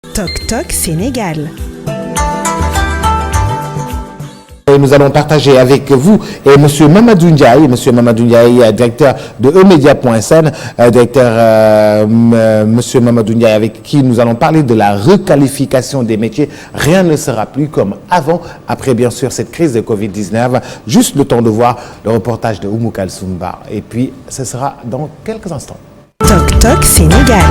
Toc Toc Sénégal. Nous allons partager avec vous et M. Mamadou Ndiaye. M. Mamadou Ndiaye, directeur de emedia.sn, M. Mamadou Ndiaye, avec qui nous allons parler de la requalification des métiers. Rien ne sera plus comme avant, après bien sûr cette crise de Covid-19. Juste le temps de voir le reportage de Oumou Kalsoumba. Et puis, ce sera dans quelques instants. Toc Toc Sénégal.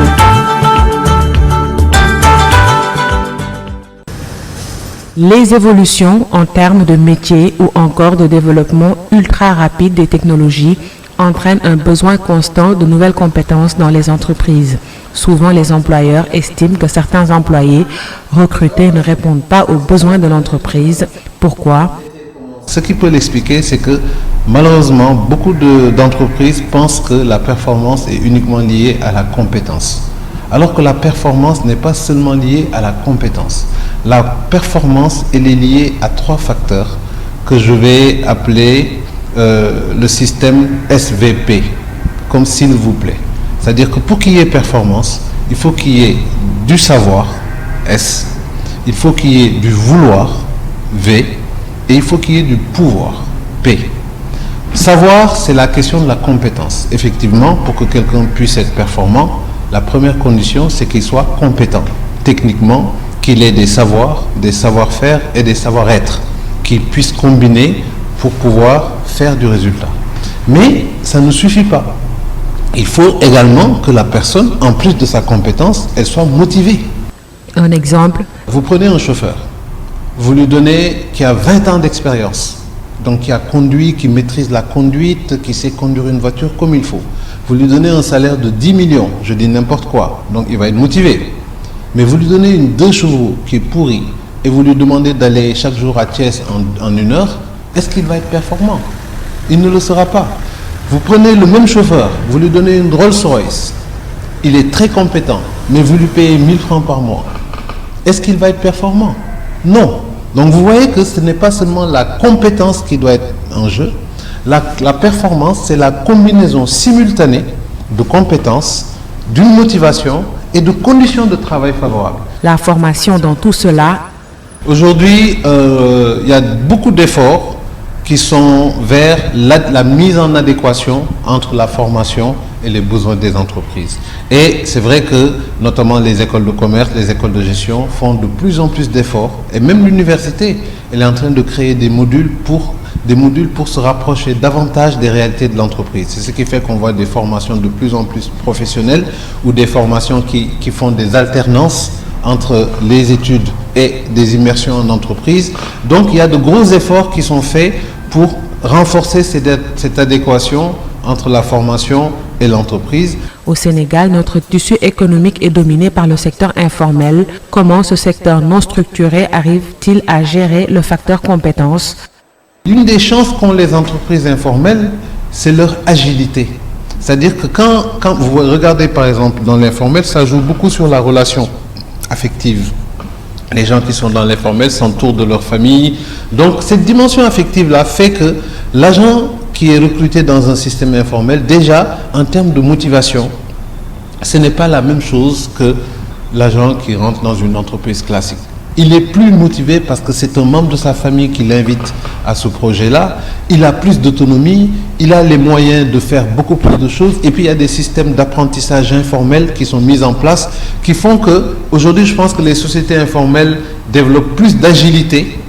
Les évolutions en termes de métiers ou encore de développement ultra rapide des technologies entraînent un besoin constant de nouvelles compétences dans les entreprises. Souvent, les employeurs estiment que certains employés recrutés ne répondent pas aux besoins de l'entreprise. Pourquoi ? Ce qui peut l'expliquer, c'est que malheureusement, beaucoup d'entreprises pensent que la performance est uniquement liée à la compétence. Alors que la performance n'est pas seulement liée à la compétence. La performance, elle est liée à 3 facteurs que je vais appeler le système SVP, comme s'il vous plaît. C'est-à-dire que pour qu'il y ait performance, il faut qu'il y ait du savoir, S, il faut qu'il y ait du vouloir, V, et il faut qu'il y ait du pouvoir, P. Savoir, c'est la question de la compétence. Effectivement, pour que quelqu'un puisse être performant, la première condition, c'est qu'il soit compétent. Techniquement, qu'il ait des savoirs, des savoir-faire et des savoir-être, qu'il puisse combiner pour pouvoir faire du résultat. Mais ça ne suffit pas. Il faut également que la personne, en plus de sa compétence, elle soit motivée. Un exemple ? Vous prenez un chauffeur, vous lui donnez qui a 20 ans d'expérience, donc qui a conduit, qui maîtrise la conduite, qui sait conduire une voiture comme il faut. Vous lui donnez un salaire de 10 millions, je dis n'importe quoi, donc il va être motivé. Mais vous lui donnez une 2 chevaux qui est pourrie et vous lui demandez d'aller chaque jour à Thiès en 1 heure, est-ce qu'il va être performant? Il ne le sera pas. Vous prenez le même chauffeur, vous lui donnez une Rolls-Royce, il est très compétent, mais vous lui payez 1000 francs par mois. Est-ce qu'il va être performant? Non. Donc vous voyez que ce n'est pas seulement la compétence qui doit être en jeu. La performance, c'est la combinaison simultanée de compétences, d'une motivation et de conditions de travail favorables. La formation dans tout cela. Aujourd'hui, il y a beaucoup d'efforts qui sont vers la mise en adéquation entre la formation et les besoins des entreprises. Et c'est vrai que, notamment les écoles de commerce, les écoles de gestion font de plus en plus d'efforts. Et même l'université, elle est en train de créer des modules pour se rapprocher davantage des réalités de l'entreprise. C'est ce qui fait qu'on voit des formations de plus en plus professionnelles ou des formations qui font des alternances entre les études et des immersions en entreprise. Donc il y a de gros efforts qui sont faits pour renforcer cette adéquation entre la formation et l'entreprise. Au Sénégal, notre tissu économique est dominé par le secteur informel. Comment ce secteur non structuré arrive-t-il à gérer le facteur compétence ? L'une des chances qu'ont les entreprises informelles, c'est leur agilité. C'est-à-dire que quand vous regardez par exemple dans l'informel, ça joue beaucoup sur la relation affective. Les gens qui sont dans l'informel s'entourent de leur famille. Donc cette dimension affective-là fait que l'agent qui est recruté dans un système informel, déjà en termes de motivation, ce n'est pas la même chose que l'agent qui rentre dans une entreprise classique. Il est plus motivé parce que c'est un membre de sa famille qui l'invite à ce projet-là. Il a plus d'autonomie, il a les moyens de faire beaucoup plus de choses. Et puis il y a des systèmes d'apprentissage informels qui sont mis en place, qui font que, aujourd'hui, je pense que les sociétés informelles développent plus d'agilité.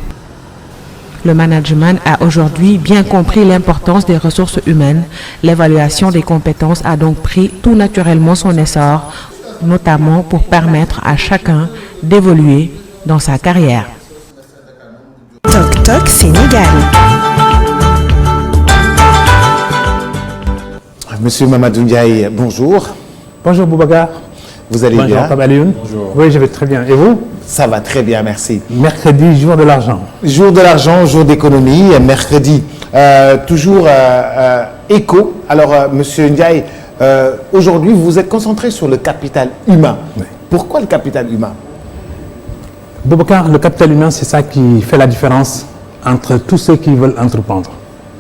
Le management a aujourd'hui bien compris l'importance des ressources humaines. L'évaluation des compétences a donc pris tout naturellement son essor, notamment pour permettre à chacun d'évoluer dans sa carrière. Toc Toc Sénégal. Monsieur Mamadou Ndiaye, bonjour. Bonjour Boubacar. Vous allez Bonjour, bien? Bonjour. Oui, je vais très bien. Et vous? Ça va très bien, merci. Mercredi, jour de l'argent. Jour de l'argent, jour d'économie, mercredi. Toujours éco. Alors, Monsieur Ndiaye, aujourd'hui, vous êtes concentré sur le capital humain. Oui. Pourquoi le capital humain? Boubacar, le capital humain, c'est ça qui fait la différence entre tous ceux qui veulent entreprendre.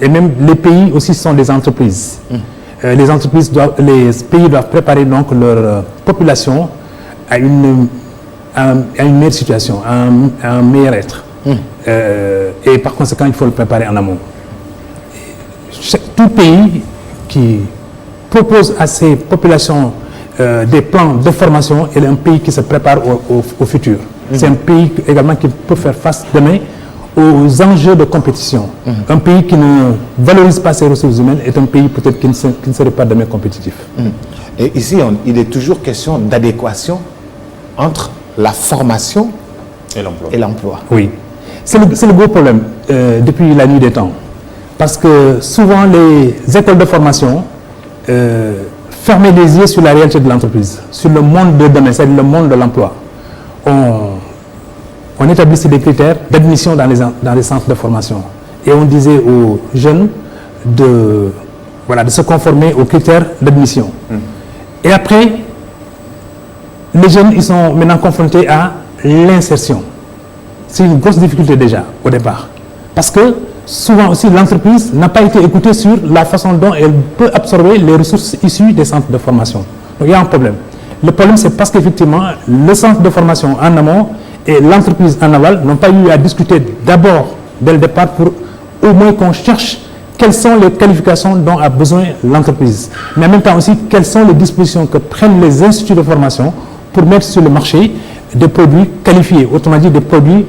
Et même les pays aussi sont des entreprises. Les pays doivent préparer donc leur population à une à une meilleure situation, à un meilleur être. Et par conséquent, il faut le préparer en amont. Tout pays qui propose à ses populations des plans de formation est un pays qui se prépare au futur. C'est un pays également qui peut faire face demain aux enjeux de compétition. Un pays qui ne valorise pas ses ressources humaines est un pays peut-être qui ne serait pas demain compétitif. Et ici, il est toujours question d'adéquation entre la formation et l'emploi. Oui, c'est le gros problème depuis la nuit des temps. Parce que souvent, les écoles de formation fermaient les yeux sur la réalité de l'entreprise, sur le monde de demain, c'est-à-dire le monde de l'emploi. On établissait des critères d'admission dans les centres de formation. Et on disait aux jeunes de se conformer aux critères d'admission. Et après, les jeunes, ils sont maintenant confrontés à l'insertion. C'est une grosse difficulté déjà, au départ. Parce que souvent aussi, l'entreprise n'a pas été écoutée sur la façon dont elle peut absorber les ressources issues des centres de formation. Donc il y a un problème. Le problème, c'est parce qu'effectivement, le centre de formation en amont et l'entreprise en aval n'ont pas eu à discuter d'abord, dès le départ, pour au moins qu'on cherche quelles sont les qualifications dont a besoin l'entreprise. Mais en même temps aussi, quelles sont les dispositions que prennent les instituts de formation pour mettre sur le marché des produits qualifiés, autrement dit des produits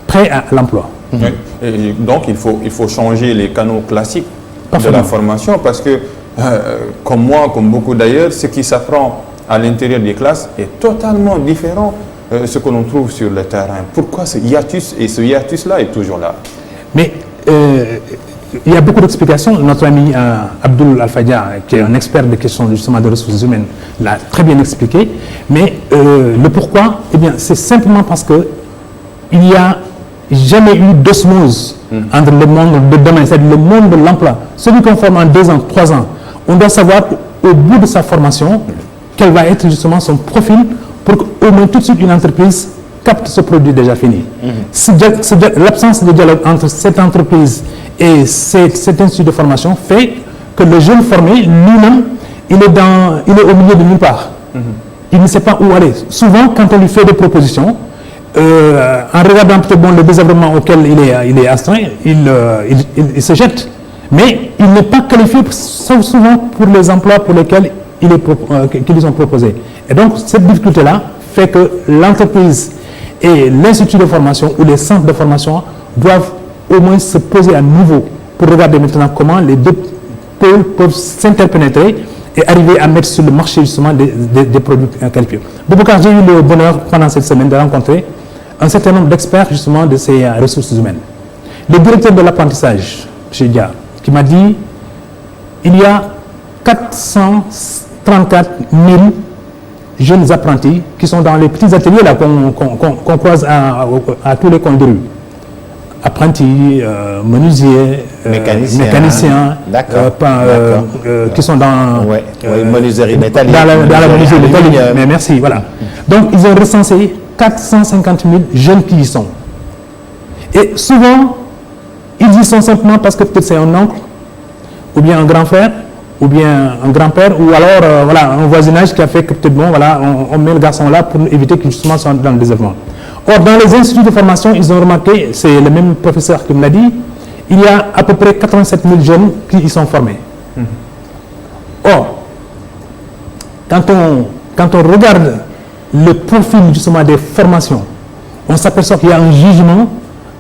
prêts à l'emploi. Oui. Et donc, il faut changer les canaux classiques de la formation parce que, comme moi, comme beaucoup d'ailleurs, ce qui s'apprend à l'intérieur des classes est totalement différent de ce que l'on trouve sur le terrain. Pourquoi ce hiatus? Et ce hiatus-là est toujours là. Mais il y a beaucoup d'explications. Notre ami Abdoul Alfadia, qui est un expert des questions justement de ressources humaines, l'a très bien expliqué. Mais le pourquoi, eh bien, c'est simplement parce que il n'y a jamais eu d'osmose entre le monde de demain, c'est-à-dire le monde de l'emploi. Celui qu'on forme en 2 ans, 3 ans, on doit savoir au bout de sa formation quel va être justement son profil pour qu'au moins tout de suite une entreprise capte ce produit déjà fini. L'absence de dialogue entre cette entreprise et cet institut de formation fait que le jeune formé, lui-même, il est au milieu de nulle part. Il ne sait pas où aller. Souvent, quand on lui fait des propositions, en regardant peut-être le désagrément auquel il est astreint, il se jette. Mais il n'est pas qualifié souvent pour les emplois pour lesquels qu'ils ont proposés. Et donc, cette difficulté-là fait que l'entreprise et l'institut de formation ou les centres de formation doivent au moins se poser à nouveau pour regarder maintenant comment les deux pôles peuvent s'interpénétrer et arriver à mettre sur le marché justement des produits qualifiés. Boubacar, j'ai eu le bonheur pendant cette semaine de rencontrer un certain nombre d'experts justement de ces ressources humaines. Le directeur de l'apprentissage, M. Dia, qui m'a dit il y a 434 000 jeunes apprentis qui sont dans les petits ateliers là qu'on croise à tous les coins de rue. Apprentis, menuisiers, mécaniciens, qui sont dans menuiserie métallique. Dans la menuiserie métallique. Mais merci, voilà. Donc, ils ont recensé 450 000 jeunes qui y sont. Et souvent, ils y sont simplement parce que peut-être c'est un oncle, ou bien un grand frère, ou bien un grand-père, ou alors un voisinage qui a fait que peut-être on met le garçon là pour éviter qu'il justement soit dans le développement. Or, dans les instituts de formation, ils ont remarqué, c'est le même professeur qui me l'a dit, il y a à peu près 87 000 jeunes qui y sont formés. Or, quand on regarde le profil justement des formations, on s'aperçoit qu'il y a un jugement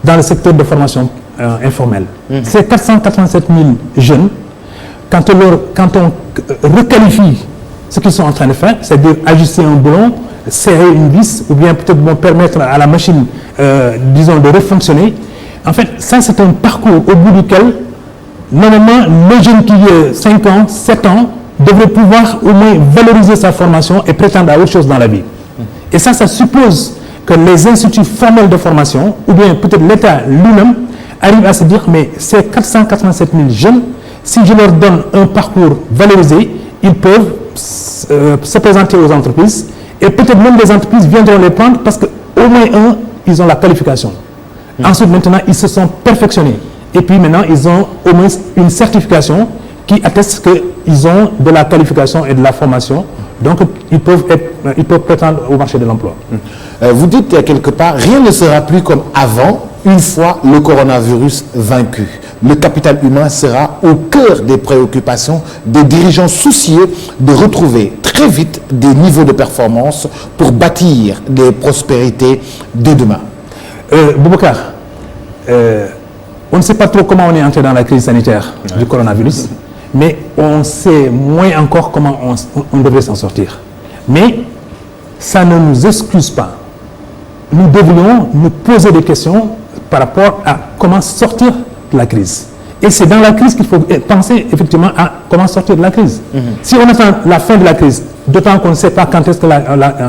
dans le secteur de formation informelle. Ces 487 000 jeunes, quand on requalifie ce qu'ils sont en train de faire, c'est-à-dire ajuster un boulon, serrer une vis, ou bien peut-être permettre à la machine, de refonctionner. En fait, ça c'est un parcours au bout duquel, normalement, le jeune qui a 5 ans, 7 ans, devrait pouvoir au moins valoriser sa formation et prétendre à autre chose dans la vie. Et ça suppose que les instituts formels de formation, ou bien peut-être l'État lui-même, arrivent à se dire, mais ces 487 000 jeunes, si je leur donne un parcours valorisé, ils peuvent se présenter aux entreprises et peut-être même les entreprises viendront les prendre parce qu'au moins ils ont la qualification. Ensuite, maintenant, ils se sont perfectionnés. Et puis maintenant, ils ont au moins une certification qui atteste qu'ils ont de la qualification et de la formation Donc, ils peuvent prétendre au marché de l'emploi. Vous dites quelque part, rien ne sera plus comme avant, une fois le coronavirus vaincu. Le capital humain sera au cœur des préoccupations des dirigeants soucieux de retrouver très vite des niveaux de performance pour bâtir des prospérités de demain. Boubacar, on ne sait pas trop comment on est entré dans la crise sanitaire du coronavirus, mais on sait moins encore comment on devrait s'en sortir. Mais ça ne nous excuse pas. Nous devrions nous poser des questions par rapport à comment sortir de la crise. Et c'est dans la crise qu'il faut penser effectivement à comment sortir de la crise. Si on attend la fin de la crise, d'autant qu'on ne sait pas quand est-ce que